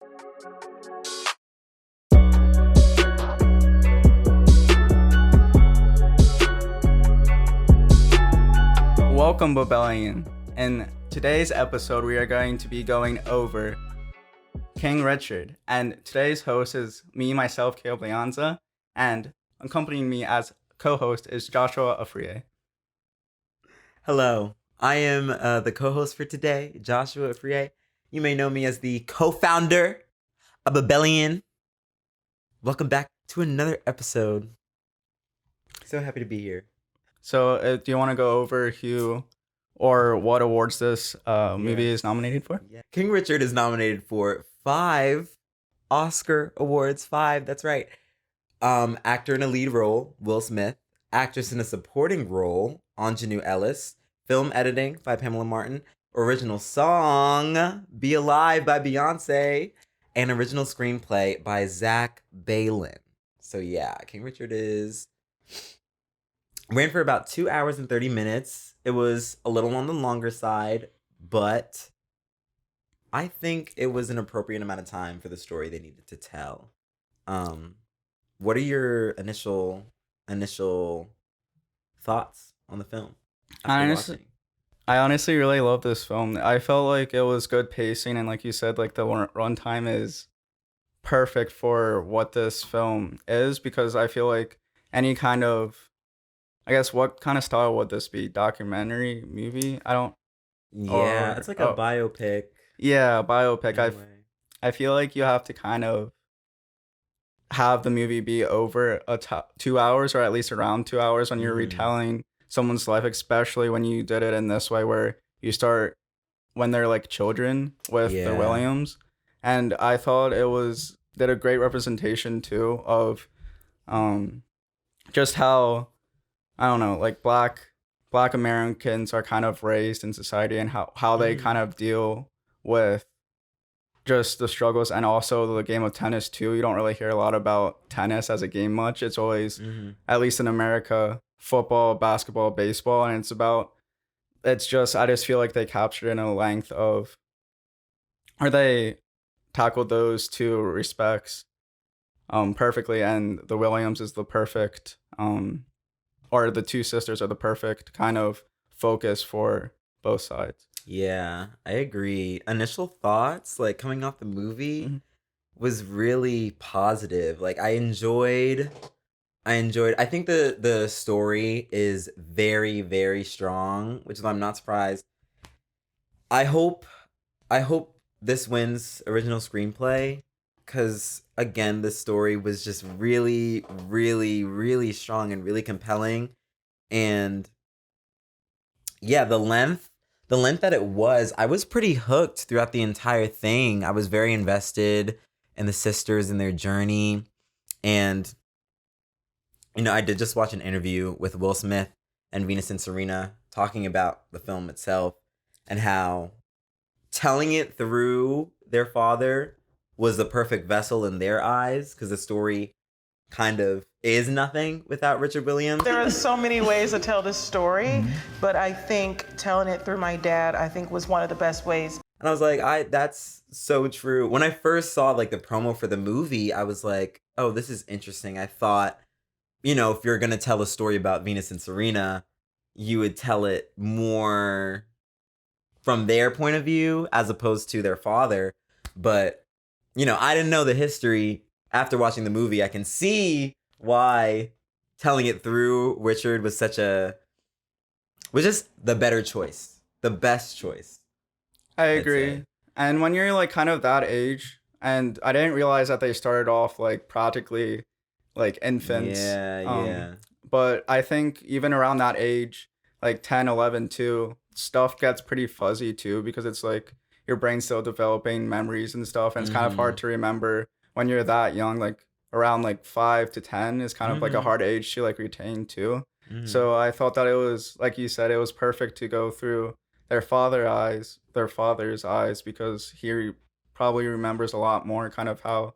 Welcome, Babellion. In today's episode, we are going to be going over King Richard. And today's host is me, myself, Caleb Leanza. And accompanying me as co-host is Joshua Afiriyie. Hello, I am the co-host for today, Joshua Afiriyie. You may know me as the co-founder of Babellion. Welcome back to another episode. So happy to be here. So do you want to go over who or what awards this movie is nominated for? Yeah. King Richard is nominated for 5 Oscar awards. 5, that's right. Actor in a lead role, Will Smith. Actress in a supporting role, Anjanou Ellis. Film editing by Pamela Martin. Original song, Be Alive by Beyonce. And original screenplay by Zach Baylin. So yeah, King Richard ran for about 2 hours and 30 minutes. It was a little on the longer side, but I think it was an appropriate amount of time for the story they needed to tell. What are your initial thoughts on the film? I honestly really love this film. I felt like it was good pacing, and like you said, like the runtime is perfect for what this film is, because I feel like any kind of, I guess, what kind of style would this be? Documentary, movie? It's like a biopic. Yeah, biopic. I feel like you have to kind of have the movie be over 2 hours, or at least around 2 hours, when you're retelling someone's life, especially when you did it in this way, where you start when they're like children with the Williams. And I thought did a great representation too of just how, I don't know, like black Americans are kind of raised in society, and how they kind of deal with just the struggles, and also the game of tennis too. You don't really hear a lot about tennis as a game much. It's always, at least in America, football, basketball, baseball, and I just feel like they captured in a length of, or they tackled those two respects perfectly, and the Williams is the perfect or the two sisters are the perfect kind of focus for both sides. Yeah, I agree. Initial thoughts, like coming off the movie, was really positive. Like I enjoyed. I think the story is very, very strong, which is why I'm not surprised. I hope this wins original screenplay, because again, the story was just really, really, really strong and really compelling. And yeah, the length that it was, I was pretty hooked throughout the entire thing. I was very invested in the sisters and their journey. And, you know, I did just watch an interview with Will Smith and Venus and Serena talking about the film itself, and how telling it through their father was the perfect vessel in their eyes, because the story kind of is nothing without Richard Williams. There are so many ways to tell this story, but I think telling it through my dad, I think, was one of the best ways. And I was like, that's so true. When I first saw like the promo for the movie, I was like, oh, this is interesting. I thought, you know, if you're going to tell a story about Venus and Serena, you would tell it more from their point of view as opposed to their father. But, you know, I didn't know the history. After watching the movie, I can see why telling it through Richard was just the better choice, the best choice. I agree. And when you're like kind of that age, and I didn't realize that they started off like practically like infants. Yeah. But I think even around that age, like 10, 11 too, stuff gets pretty fuzzy too, because it's like your brain's still developing memories and stuff, and it's kind of hard to remember when you're that young. Like around like 5 to 10 is kind of like a hard age to like retain too. So I thought that it was, like you said, it was perfect to go through their father's eyes, because he probably remembers a lot more kind of how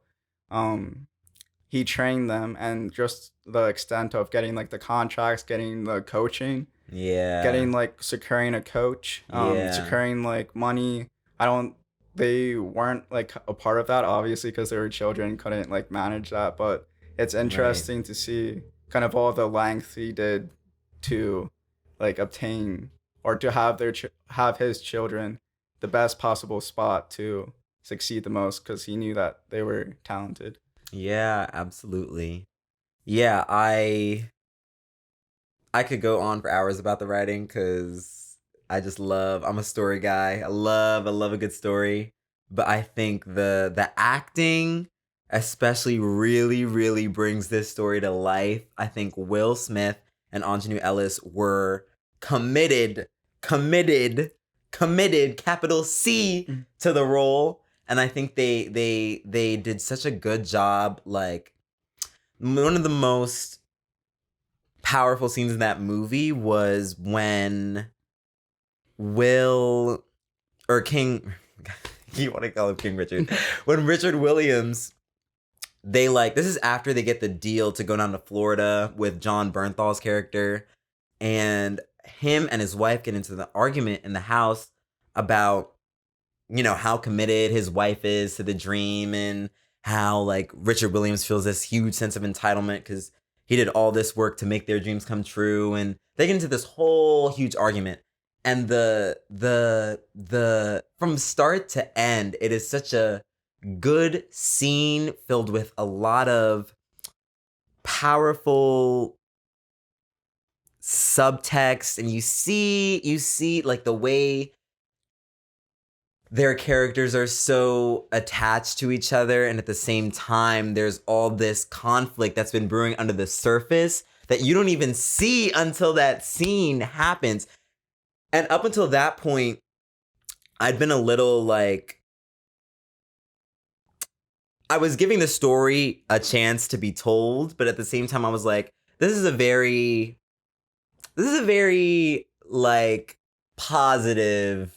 he trained them, and just the extent of getting like the contracts, getting the coaching, getting like securing a coach, securing like money. I don't they weren't like a part of that, obviously, because they were children, couldn't like manage that. But it's interesting to see kind of all the length he did to like obtain or to have have his children the best possible spot to succeed the most, because he knew that they were talented. Yeah, absolutely. Yeah, I could go on for hours about the writing because I'm a story guy. I love a good story. But I think the acting especially really, really brings this story to life. I think Will Smith and Anjanou Ellis were committed, capital C, to the role. And I think they did such a good job. Like, one of the most powerful scenes in that movie was when Will or King you want to call him King Richard, when Richard Williams, they like, this is after they get the deal to go down to Florida with John Bernthal's character, and him and his wife get into the argument in the house about, you know, how committed his wife is to the dream, and how like Richard Williams feels this huge sense of entitlement because he did all this work to make their dreams come true. And they get into this whole huge argument. And the from start to end, it is such a good scene filled with a lot of powerful subtext, and you see like the way their characters are so attached to each other, and at the same time there's all this conflict that's been brewing under the surface that you don't even see until that scene happens. And up until that point, I'd been a little like, I was giving the story a chance to be told, but at the same time I was like, this is a very like positive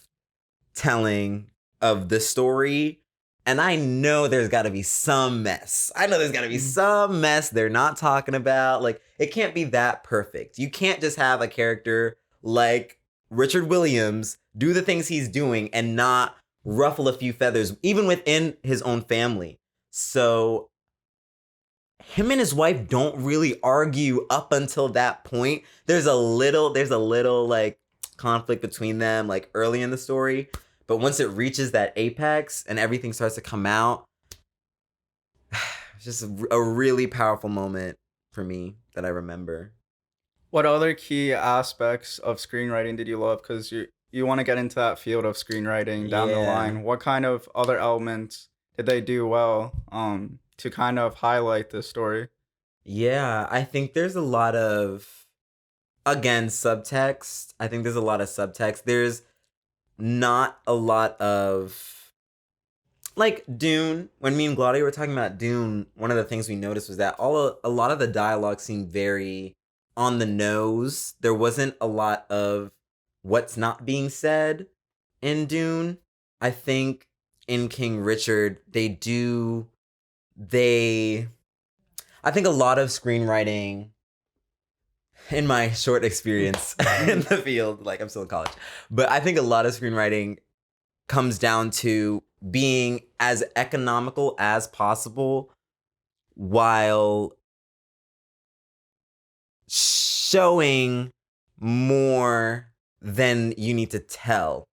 telling of the story. And I know there's got to be some mess. They're not talking about. Like, it can't be that perfect. You can't just have a character like Richard Williams do the things he's doing and not ruffle a few feathers, even within his own family. So him and his wife don't really argue up until that point. There's a little like conflict between them like early in the story, but once it reaches that apex and everything starts to come out, it's just a really powerful moment for me that I remember. What other key aspects of screenwriting did you love? Because you want to get into that field of screenwriting down the line. What kind of other elements did they do well to kind of highlight this story? Yeah, I think there's a lot of, again, subtext. I think there's a lot of subtext. There's not a lot of, like Dune. When me and Glaudia were talking about Dune, one of the things we noticed was that a lot of the dialogue seemed very on the nose. There wasn't a lot of what's not being said in Dune. I think in King Richard, I think a lot of screenwriting, in my short experience in the field, like I'm still in college, but I think a lot of screenwriting comes down to being as economical as possible while showing more than you need to tell,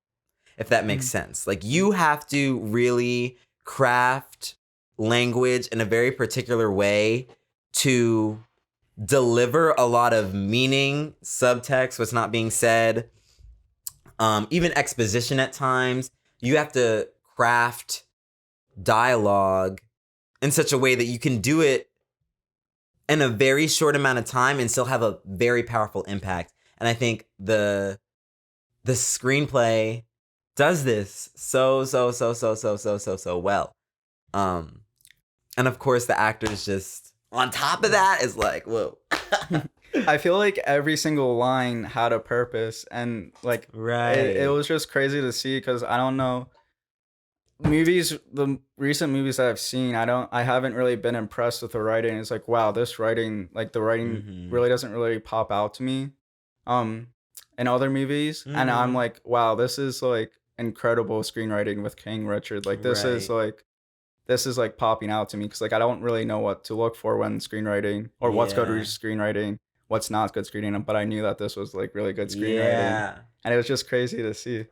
if that makes sense. Like, you have to really craft language in a very particular way to deliver a lot of meaning, subtext, what's not being said, even exposition at times. You have to craft dialogue in such a way that you can do it in a very short amount of time and still have a very powerful impact. And I think the screenplay does this so well. And of course the actors just on top of that is like, whoa. I feel like every single line had a purpose, and like it was just crazy to see, because I don't know, the recent movies that I've seen, I haven't really been impressed with the writing. It's like, wow, this writing, like the writing really doesn't really pop out to me in other movies. And I'm like, wow, this is like incredible screenwriting with King Richard. Like this is Right. like popping out to me because like I don't really know what to look for when screenwriting or what's good Yeah. screenwriting, what's not good screenwriting. But I knew that this was like really good screenwriting, Yeah. and it was just crazy to see.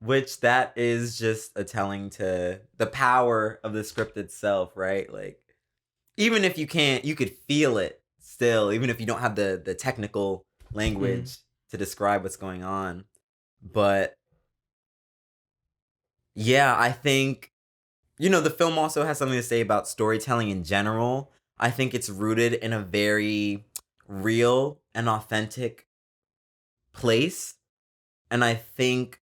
Which that is just a telling to the power of the script itself, right? Like, even if you can't, you could feel it still, even if you don't have the technical language to describe what's going on. But yeah, I think, the film also has something to say about storytelling in general. I think it's rooted in a very real and authentic place. And I think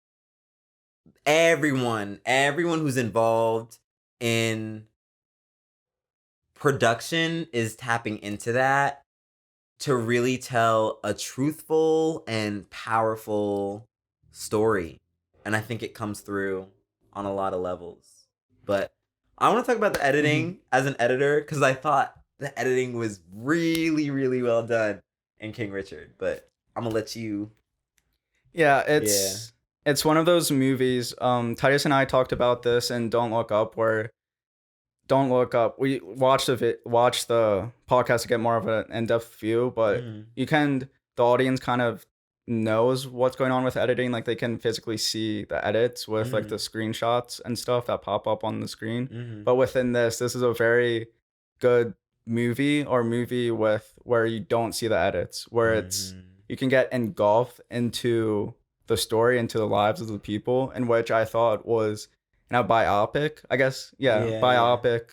everyone who's involved in production is tapping into that to really tell a truthful and powerful story. And I think it comes through on a lot of levels. But I want to talk about the editing as an editor because I thought the editing was really, really well done in King Richard. But I'm going to let you. Yeah, it's one of those movies. Titus and I talked about this in Don't Look Up, where Don't Look Up. We watched the podcast to get more of an in-depth view, but the audience kind of knows what's going on with editing. Like they can physically see the edits with like the screenshots and stuff that pop up on the screen. But within this is a very good movie with where you don't see the edits, where it's you can get engulfed into the story, into the lives of the people, in which I thought was in a biopic, I guess. Biopic.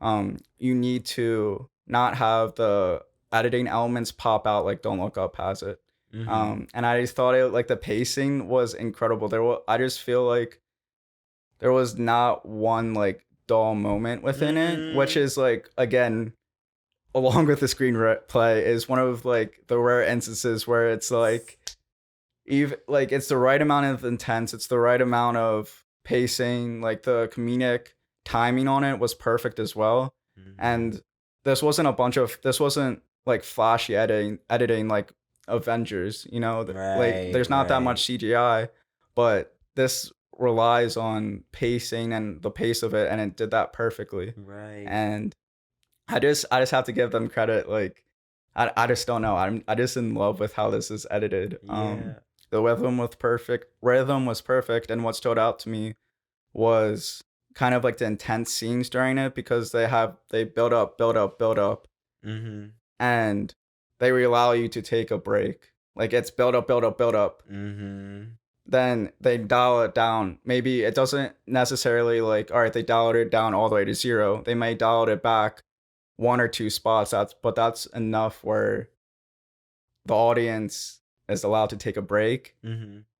You need to not have the editing elements pop out like Don't Look Up has it. And I just thought it like the pacing was incredible. I just feel like there was not one like dull moment within it, which is like again, along with the screenplay, is one of like the rare instances where it's like even like it's the right amount of intense, it's the right amount of pacing, like the comedic timing on it was perfect as well. And this wasn't like flashy editing like Avengers, like there's not that much CGI, but this relies on pacing and the pace of it, and it did that perfectly. Right. And I just have to give them credit. Like I just don't know. I just in love with how this is edited. The rhythm was perfect, and what stood out to me was kind of like the intense scenes during it, because they build up, and they allow you to take a break. Like it's build up. Then they dial it down. Maybe it doesn't necessarily like, all right, they dialed it down all the way to 0. They may dial it back 1 or 2 spots. That's enough where the audience is allowed to take a break,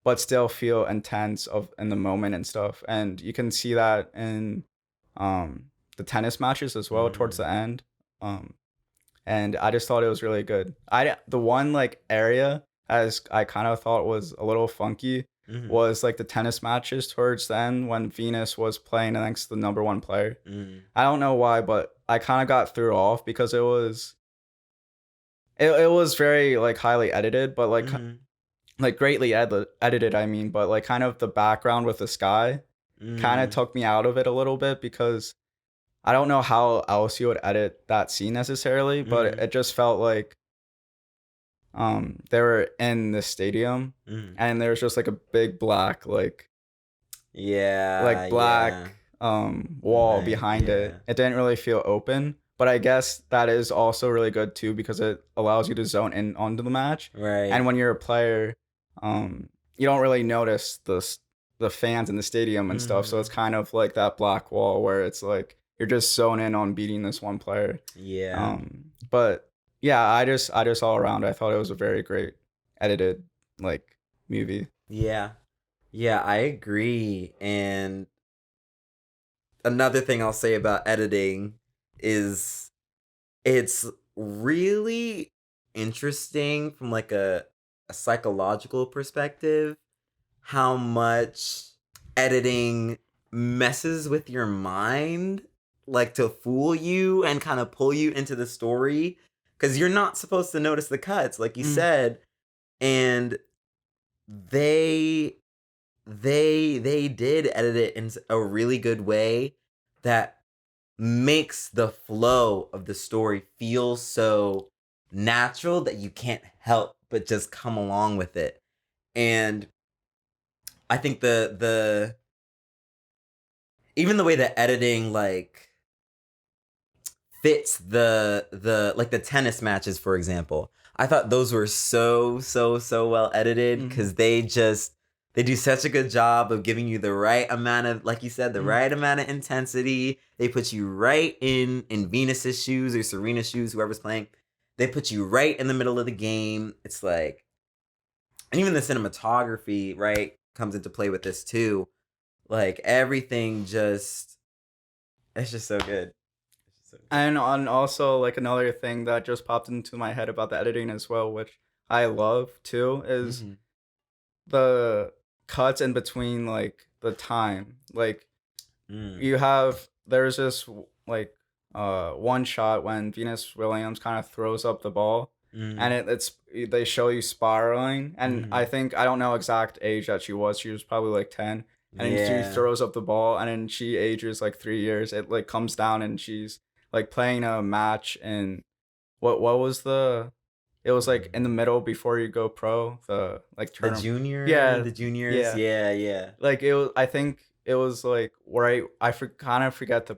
but still feel intense in the moment and stuff. And you can see that in the tennis matches as well towards the end. And I just thought it was really good. The one like area as I kind of thought was a little funky was like the tennis matches towards the end when Venus was playing against the number 1 player. I don't know why, but I kind of got threw off because it was very like highly edited, but like like greatly edited, I mean, but like kind of the background with the sky kind of took me out of it a little bit, because I don't know how else you would edit that scene necessarily, but it just felt like they were in the stadium and there was just like a big black wall behind it. It didn't really feel open, but I guess that is also really good too, because it allows you to zone in onto the match. Right. And when you're a player, you don't really notice the fans in the stadium and stuff, so it's kind of like that black wall where it's like you're just zoned in on beating this one player. But yeah, I just all around I thought it was a very great edited like movie. Yeah, I agree. And another thing I'll say about editing is it's really interesting from like a psychological perspective how much editing messes with your mind, like to fool you and kind of pull you into the story, because you're not supposed to notice the cuts like you said, and they they did edit it in a really good way that makes the flow of the story feel so natural that you can't help but just come along with it. And I think the even the way the editing like fits the like the tennis matches, for example. I thought those were so well edited because they do such a good job of giving you the right amount of, like you said, the right amount of intensity. They put you right in Venus's shoes or Serena's shoes, whoever's playing. They put you right in the middle of the game. It's like, and even the cinematography, right, comes into play with this too. Like everything it's just so good. And also like another thing that just popped into my head about the editing as well, which I love too, is the cuts in between like the time. Like there's this like one shot when Venus Williams kind of throws up the ball and they show you spiraling, and I don't know exact age that she was probably like 10, and then she throws up the ball and then she ages like 3 years. It like comes down and she's like playing a match, and what was it was like in the middle before you go pro, the like the juniors, yeah. Like I think it was like where I kind of forget the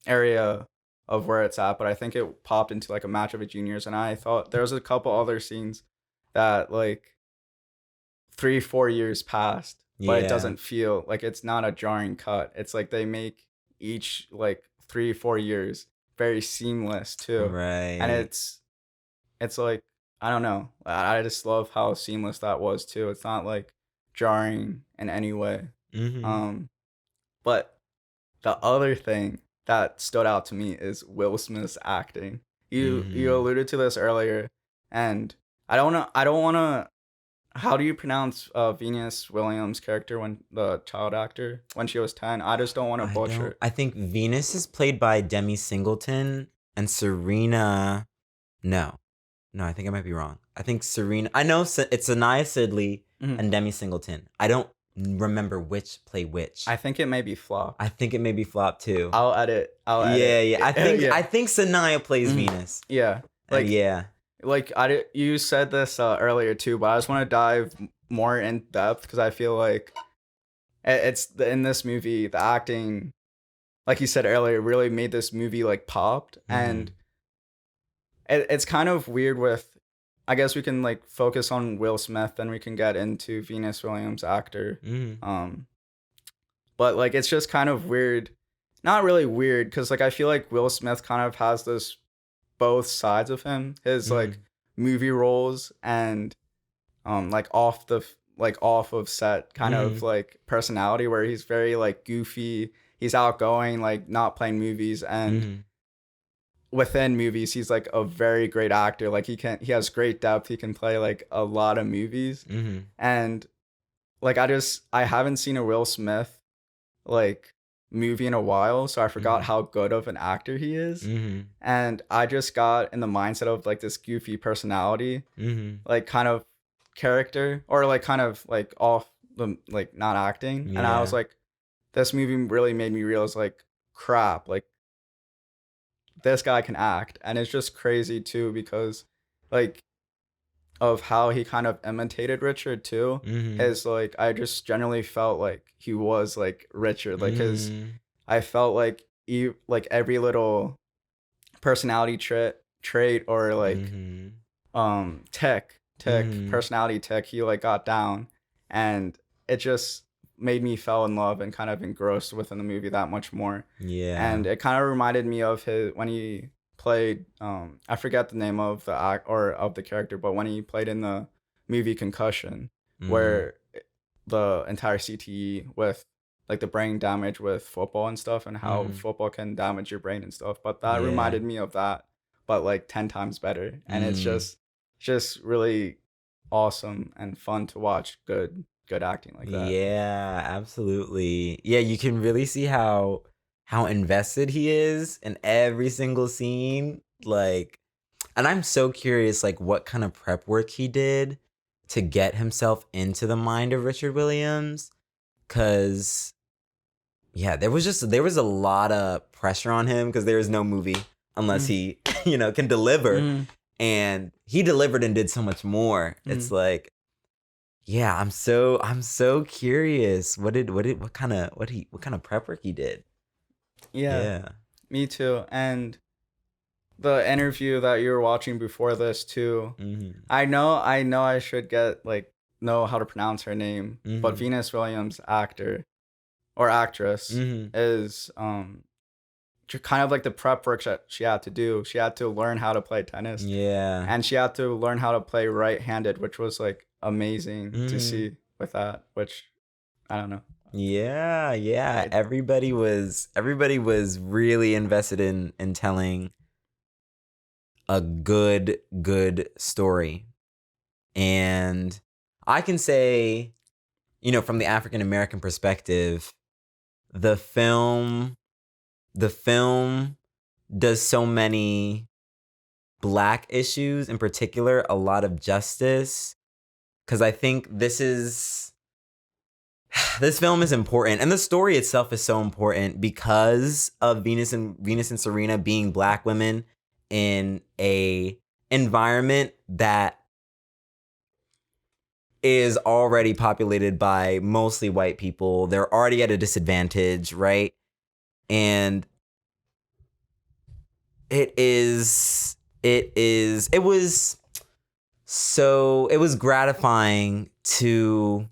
area of where it's at, but I think it popped into like a match of the juniors, and I thought there was a couple other scenes that like 3-4 years passed, but it doesn't feel like, it's not a jarring cut. It's like they make each like 3-4 years very seamless too, right? And it's like, I don't know, I just love how seamless that was too. It's not like jarring in any way. But the other thing that stood out to me is Will Smith's acting. You alluded to this earlier, and I don't want to. How do you pronounce Venus Williams' character, when the child actor, when she was 10? I just don't want to butcher it. I think Venus is played by Demi Singleton, and Serena, no, I think I might be wrong. I think Serena, I know it's Anaya Sidley and Demi Singleton. I don't remember which play which. I think it may be Flop. I think it may be Flop too. I'll edit. Yeah. I think Sanaya plays Venus. Yeah. Like Like you said this earlier too, but I just want to dive more in depth because I feel like it's in this movie, the acting, like you said earlier, really made this movie like popped, and it's kind of weird with. I guess we can like focus on Will Smith, then we can get into Venus Williams' actor. But like it's just kind of weird, not really weird, because like I feel like Will Smith kind of has this both sides of him, his like movie roles and like off of set kind of like personality, where he's very like goofy, he's outgoing, like not playing movies, and within movies he's like a very great actor. Like he has great depth, he can play like a lot of movies. And like I haven't seen a Will Smith like movie in a while, so I forgot how good of an actor he is. And I just got in the mindset of like this goofy personality, like kind of character, or like kind of like off the like not acting. And I was like, this movie really made me realize like, crap, like this guy can act. And it's just crazy too, because like of how he kind of imitated Richard too, is like I just generally felt like he was like Richard, like I felt like like every little personality trait or like tech personality tech he like got down, and it just made me fall in love and kind of engrossed within the movie that much more. And it kind of reminded me of when he played I forget the name of the character, but when he played in the movie Concussion, where the entire CTE with like the brain damage with football and stuff, and how football can damage your brain and stuff. But that reminded me of that, but like 10 times better. And it's just really awesome and fun to watch good acting like that. Yeah, absolutely. Yeah, you can really see how invested he is in every single scene. Like, and I'm so curious like what kind of prep work he did to get himself into the mind of Richard Williams, because there was a lot of pressure on him, because there is no movie unless he can deliver, and he delivered and did so much more. It's like, yeah, I'm so curious. What kind of prep work he did? Yeah, me too. And the interview that you were watching before this too, I know I should know how to pronounce her name, but Venus Williams, actor or actress, is kind of like the prep work that she had to do. She had to learn how to play tennis. Yeah. And she had to learn how to play right-handed, which was like amazing to see with that, which I don't know. Yeah. Everybody was really invested in telling a good story. And I can say, from the African American perspective, the film does so many Black issues, in particular, a lot of justice, because I think this film is important, and the story itself is so important because of Venus and Serena being Black women in a environment that is already populated by mostly white people. They're already at a disadvantage, right? And it was gratifying to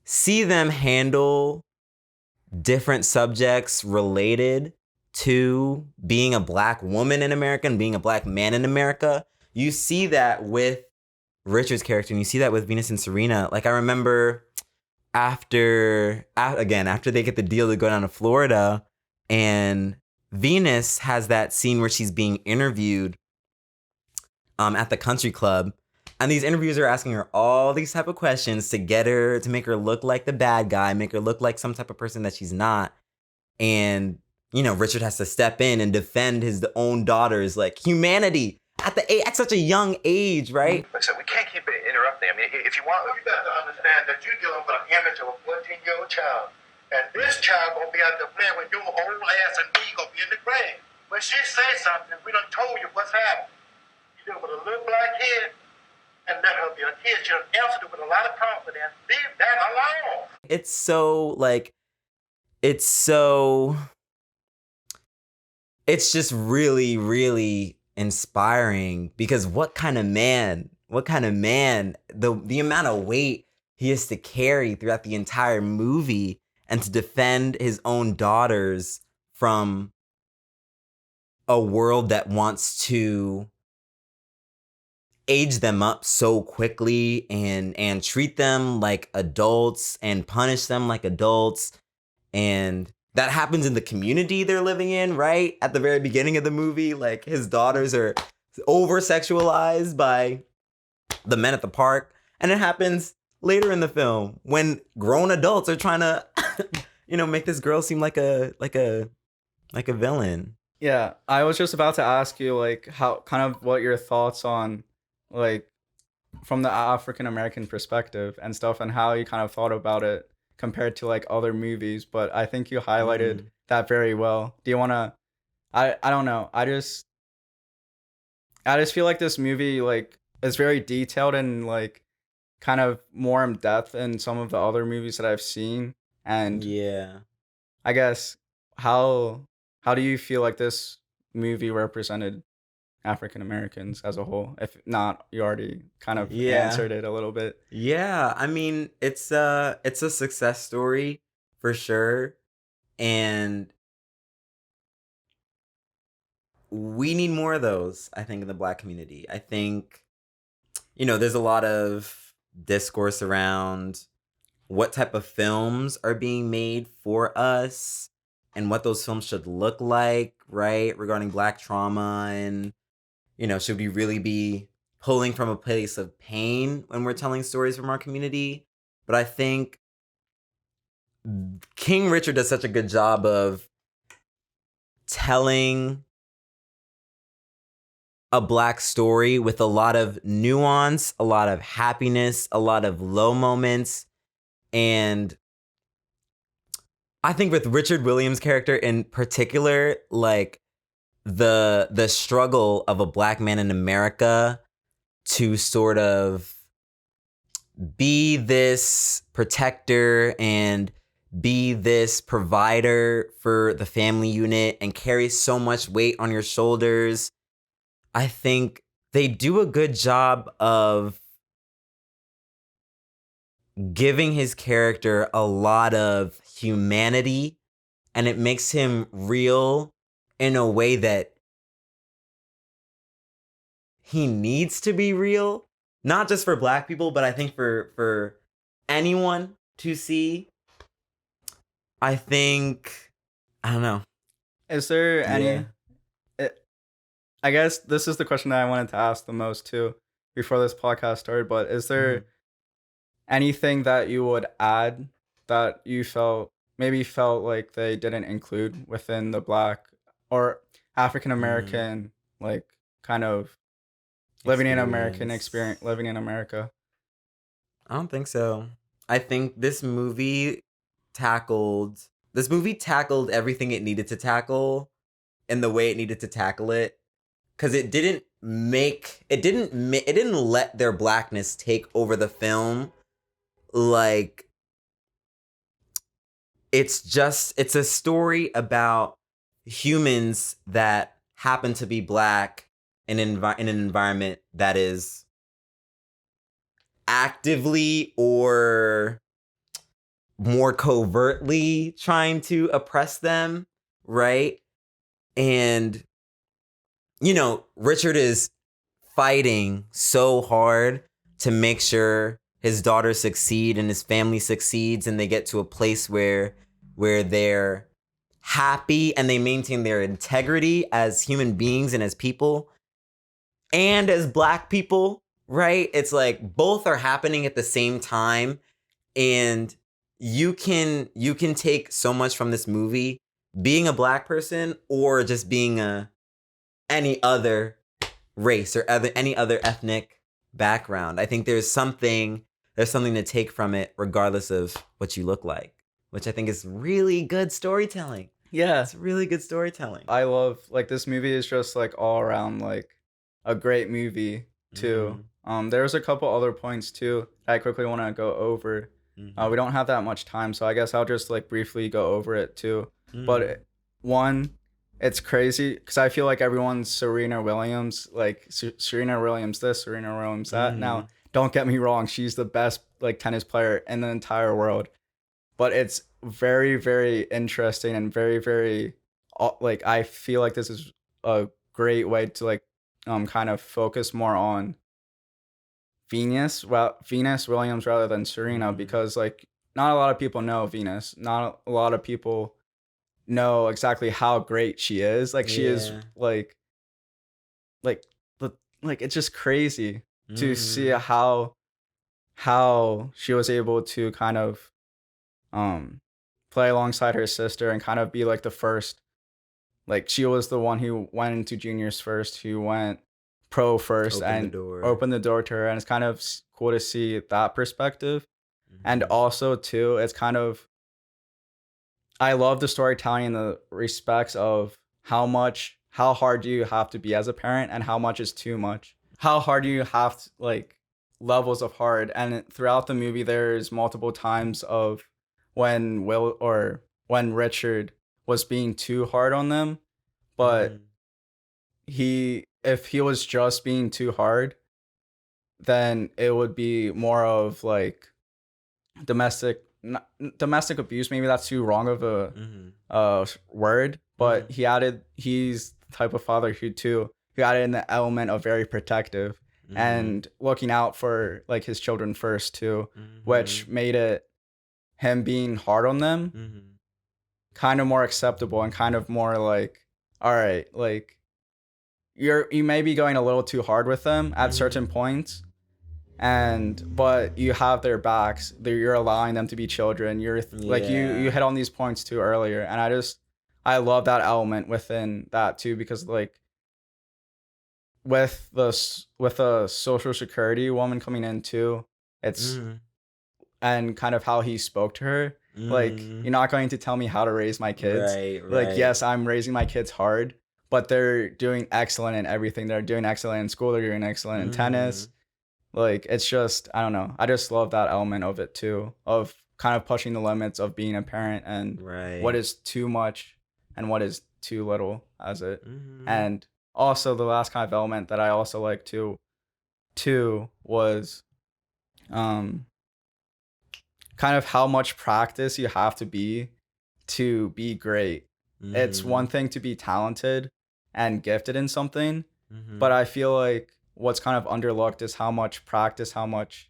see them handle different subjects related to being a Black woman in America and being a Black man in America. You see that with Richard's character, and you see that with Venus and Serena. Like, I remember after they get the deal to go down to Florida, and Venus has that scene where she's being interviewed at the country club, and these interviewers are asking her all these type of questions to make her look like the bad guy, make her look like some type of person that she's not. And Richard has to step in and defend his own daughter's like humanity at such a young age, right? So we can't keep interrupting. I mean, if you want, you got to understand that you're dealing with an image of a 14-year-old child. And this child gonna be out there playing with your old ass, and we gonna be in the grave. When she says something, we done told you what's happening. You deal with a little Black kid, and let her be a kid. She'll answer it with a lot of confidence. Leave that alone. It's just really, really inspiring, because what kind of man, the amount of weight he has to carry throughout the entire movie, and to defend his own daughters from a world that wants to age them up so quickly and treat them like adults and punish them like adults. And that happens in the community they're living in, right? At the very beginning of the movie, like, his daughters are over-sexualized by the men at the park. And it happens later in the film when grown adults are trying to, make this girl seem like a villain. Yeah, I was just about to ask you, like, what your thoughts on, like, from the African American perspective and stuff, and how you kind of thought about it compared to like other movies. But I think you highlighted that very well. Do you want to? I don't know. I just feel like this movie, like, is very detailed and like kind of more in depth than some of the other movies that I've seen. And yeah, I guess how do you feel like this movie represented African Americans as a whole? If not, you already kind of answered it a little bit. Yeah, I mean, it's a success story for sure, and we need more of those, I think, in the Black community. I think, there's a lot of discourse around what type of films are being made for us and what those films should look like, right? Regarding Black trauma, and, should we really be pulling from a place of pain when we're telling stories from our community? But I think King Richard does such a good job of telling a Black story with a lot of nuance, a lot of happiness, a lot of low moments. And I think with Richard Williams' character in particular, like the struggle of a Black man in America to sort of be this protector and be this provider for the family unit and carry so much weight on your shoulders. I think they do a good job of giving his character a lot of humanity, and it makes him real in a way that he needs to be real, not just for Black people, but I think for anyone to see. I don't know. Is there any? Yeah. I guess this is the question that I wanted to ask the most too before this podcast started. But is there anything that you would add that you felt like they didn't include within the Black or African American like kind of living in American experience, living in America? I don't think so. I think this movie tackled everything it needed to tackle in the way it needed to tackle it, because it didn't let their Blackness take over the film. Like, it's a story about humans that happen to be Black in an environment that is actively or more covertly trying to oppress them, right? And, Richard is fighting so hard to make sure his daughters succeed and his family succeeds, and they get to a place where they're happy and they maintain their integrity as human beings and as people and as Black people, right? It's like both are happening at the same time, and you can take so much from this movie being a Black person or just being any other race or any other ethnic background. I think there's something to take from it regardless of what you look like, which I think is really good storytelling. Yeah, it's really good storytelling. I love, like, this movie is just like all around like a great movie too. There's a couple other points too that I quickly want to go over. We don't have that much time, so I guess I'll just like briefly go over it too. But one, it's crazy because I feel like everyone's Serena Williams, like Serena Williams this, Serena Williams that. Now, don't get me wrong, she's the best like tennis player in the entire world. But it's very, very interesting and very, very like, I feel like this is a great way to like kind of focus more on Venus Williams rather than Serena, because like not a lot of people know Venus. Not a lot of people know exactly how great she is. Like she is like it's just crazy to see how she was able to kind of play alongside her sister and kind of be like the first, like she was the one who went into juniors first, who went pro first, and opened the door to her, and it's kind of cool to see that perspective. And also too, it's kind of, I love the storytelling in the respects of how hard do you have to be as a parent and how much is too much. How hard do you have to, like, levels of hard. And throughout the movie, there's multiple times of when Richard was being too hard on them, but if he was just being too hard, then it would be more of like domestic abuse. Maybe that's too wrong of a word, but he's the type of father who added in the element of very protective and looking out for like his children first too, which made it him being hard on them kind of more acceptable and kind of more like, all right, like you may be going a little too hard with them at certain points, but you have their backs. You're allowing them to be children. You're like you hit on these points too earlier, and I love that element within that too, because like with a social security woman coming in too, it's and kind of how he spoke to her. Like, you're not going to tell me how to raise my kids. Right. Like, yes, I'm raising my kids hard, but they're doing excellent in everything. They're doing excellent in school. They're doing excellent in tennis. Like, it's just, I don't know. I just love that element of it too, of kind of pushing the limits of being a parent and what is too much and what is too little as it. And also the last kind of element that I also like too was kind of how much practice you have to be great. It's one thing to be talented and gifted in something, but I feel like what's kind of underlooked is how much practice, how much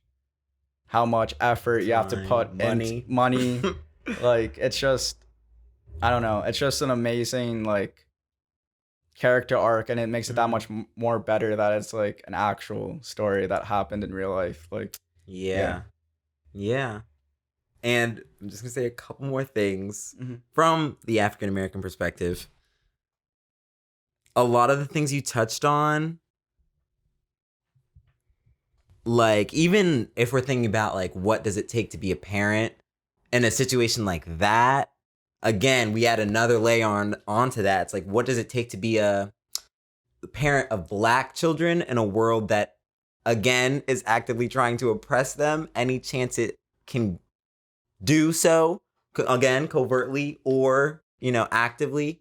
effort you have to put in money. Like, it's just, I don't know. It's just an amazing like character arc, and it makes it that much more better that it's like an actual story that happened in real life. Like, yeah. And I'm just gonna say a couple more things from the African American perspective. A lot of the things you touched on, like, even if we're thinking about like what does it take to be a parent in a situation like that, again, we add another layer onto that. It's like, what does it take to be a parent of Black children in a world that, again, is actively trying to oppress them any chance it can do so, again, covertly or, actively.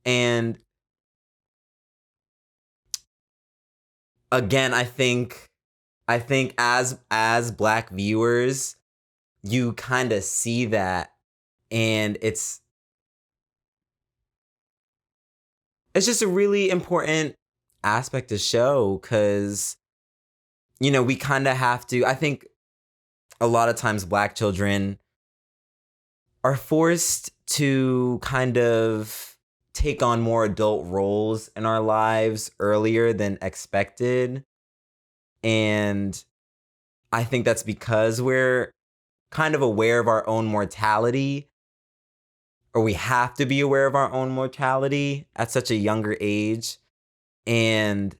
And again, I think as Black viewers, you kind of see that, and it's just a really important aspect to show, because we kind of have to. I think a lot of times Black children are forced to kind of take on more adult roles in our lives earlier than expected. And I think that's because we're kind of aware of our own mortality, or we have to be aware of our own mortality at such a younger age. And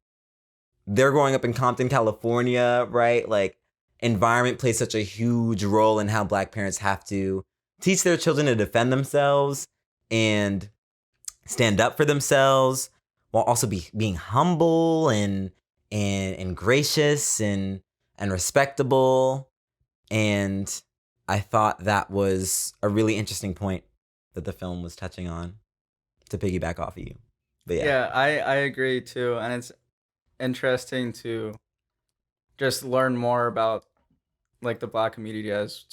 they're growing up in Compton, California, right? Like, environment plays such a huge role in how Black parents have to teach their children to defend themselves and stand up for themselves, while also being humble and gracious and respectable. And I thought that was a really interesting point that the film was touching on, to piggyback off of you. But yeah, I agree too, and it's interesting to just learn more about like the Black community as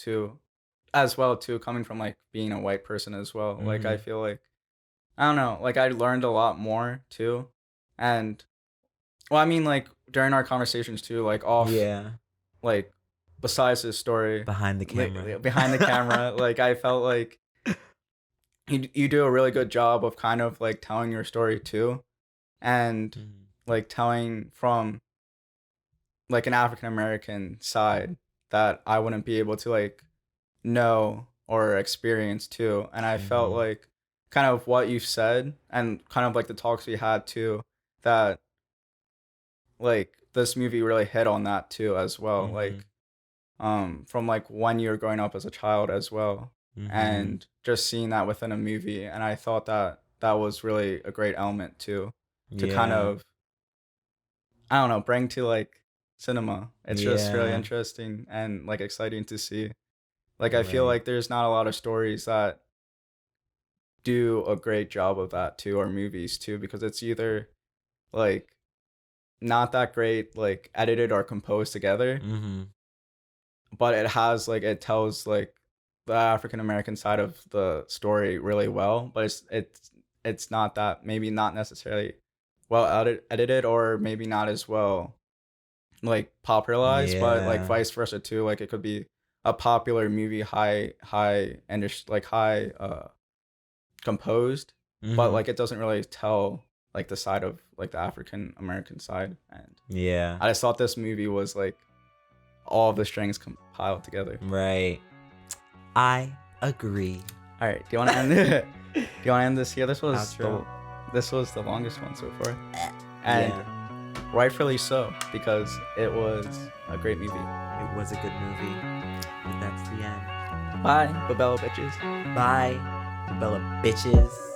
well too, coming from like being a white person as well. Like, I feel like, I don't know, like I learned a lot more too. And well, I mean, like during our conversations too, like like besides this story behind the camera, like I felt like you do a really good job of kind of like telling your story too, and like telling from like an African American side that I wouldn't be able to like know or experience too. And I felt like kind of what you said and kind of like the talks we had too, that like this movie really hit on that too as well. Like from like when you're growing up as a child as well, and just seeing that within a movie. And I thought that was really a great element too, to kind of, I don't know, bring to like cinema. It's just really interesting and like exciting to see. Like, I feel like there's not a lot of stories that do a great job of that too, or movies too, because it's either like not that great, like edited or composed together, but it has like, it tells like the African American side of the story really well, but it's not that, maybe not necessarily well edited, or maybe not as well like popularized, but like vice versa too. Like, it could be a popular movie, high composed, but like it doesn't really tell like the side of like the African American side. And I just thought this movie was like all of the strings compiled together. Right. I agree. All right. Do you want to end it? Do you want to end this here? This was the longest one so far. And rightfully so, because it was a great movie. It was a good movie. But that's the end. Bye, Babella bitches. Bye, Bella bitches.